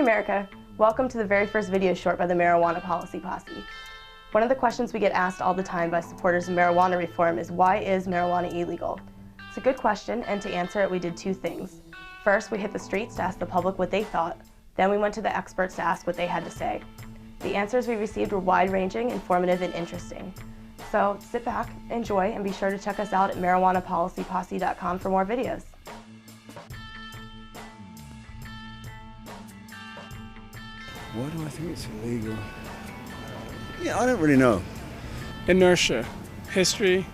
America, welcome to the very first video short by the Marijuana Policy Posse. One of the questions we get asked all the time by supporters of marijuana reform is, why is marijuana illegal? It's a good question, and to answer it we did two things. First, we hit the streets to ask the public what they thought. Then we went to the experts to ask what they had to say. The answers we received were wide-ranging, informative, and interesting. So sit back, enjoy, and be sure to check us out at marijuanapolicyposse.com for more videos. Why do I think it's illegal? Yeah, I don't really know. Inertia, history,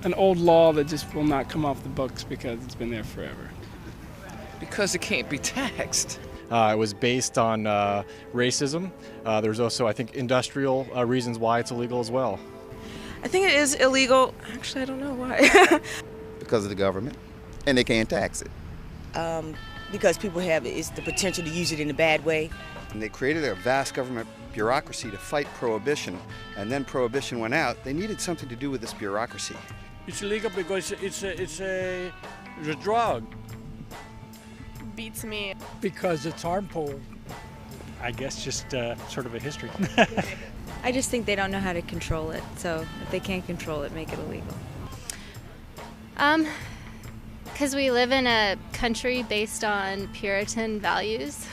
an old law that just will not come off the books because it's been there forever. Because it can't be taxed. It was based on racism. There's also, I think, industrial reasons why it's illegal as well. I think it is illegal. Actually, I don't know why. Because of the government, and they can't tax it. Because people have it's the potential to use it in a bad way. And they created a vast government bureaucracy to fight prohibition, and then prohibition went out. They needed something to do with this bureaucracy. It's illegal because it's a drug. Beats me. Because it's harmful. I guess just sort of a history. I just think they don't know how to control it, so if they can't control it, make it illegal. Because we live in a country based on Puritan values.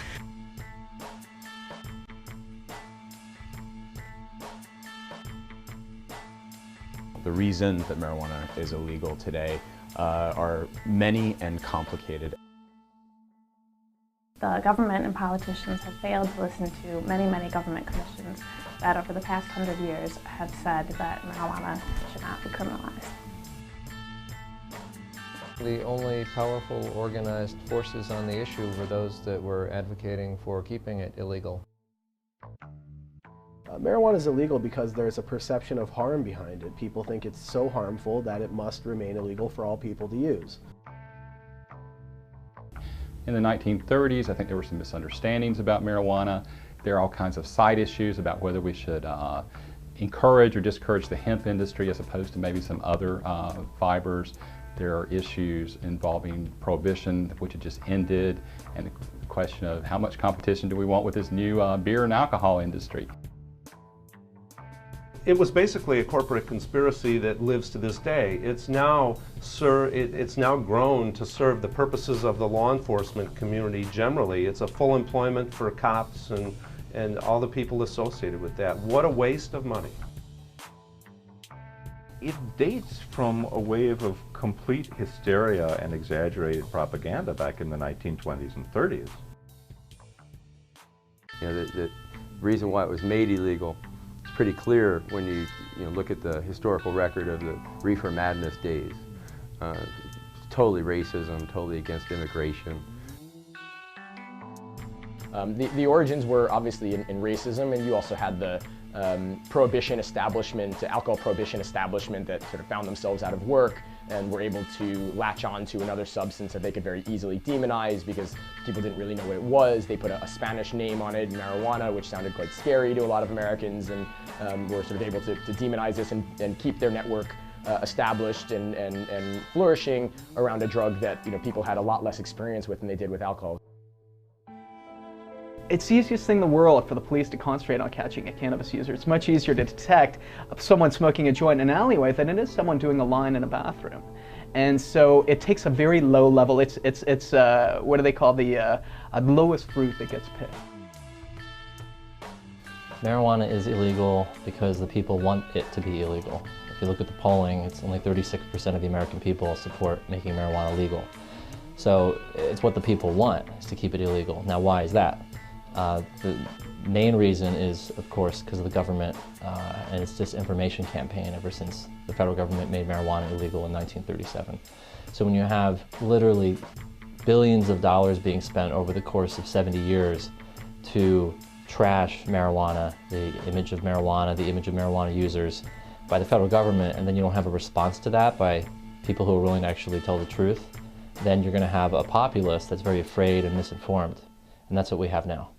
The reasons that marijuana is illegal today are many and complicated. The government and politicians have failed to listen to many government commissions that over the past 100 years have said that marijuana should not be criminalized. The only powerful organized forces on the issue were those that were advocating for keeping it illegal. Marijuana is illegal because there's a perception of harm behind it. People think it's so harmful that it must remain illegal for all people to use. In the 1930s, I think there were some misunderstandings about marijuana. There are all kinds of side issues about whether we should encourage or discourage the hemp industry as opposed to maybe some other fibers. There are issues involving prohibition, which had just ended, and the question of how much competition do we want with this new beer and alcohol industry. It was basically a corporate conspiracy that lives to this day. It's now grown to serve the purposes of the law enforcement community generally. It's a full employment for cops and all the people associated with that. What a waste of money. It dates from a wave of complete hysteria and exaggerated propaganda back in the 1920s and 30s. You know, the reason why it was made illegal is pretty clear when you look at the historical record of the reefer madness days. Totally racism, totally against immigration. The origins were obviously in racism, and you also had the prohibition establishment, alcohol prohibition establishment that sort of found themselves out of work and were able to latch on to another substance that they could very easily demonize because people didn't really know what it was. They put a Spanish name on it, marijuana, which sounded quite scary to a lot of Americans, and were sort of able to demonize this and keep their network established and flourishing around a drug that people had a lot less experience with than they did with alcohol. It's the easiest thing in the world for the police to concentrate on catching a cannabis user. It's much easier to detect someone smoking a joint in an alleyway than it is someone doing a line in a bathroom. And so it takes a very low level, it's what do they call the lowest fruit that gets picked. Marijuana is illegal because the people want it to be illegal. If you look at the polling, it's only 36% of the American people support making marijuana legal. So it's what the people want, is to keep it illegal. Now, why is that? The main reason is, of course, because of the government and its disinformation campaign ever since the federal government made marijuana illegal in 1937. So when you have literally billions of dollars being spent over the course of 70 years to trash marijuana, the image of marijuana, the image of marijuana users by the federal government, and then you don't have a response to that by people who are willing to actually tell the truth, then you're going to have a populace that's very afraid and misinformed. And that's what we have now.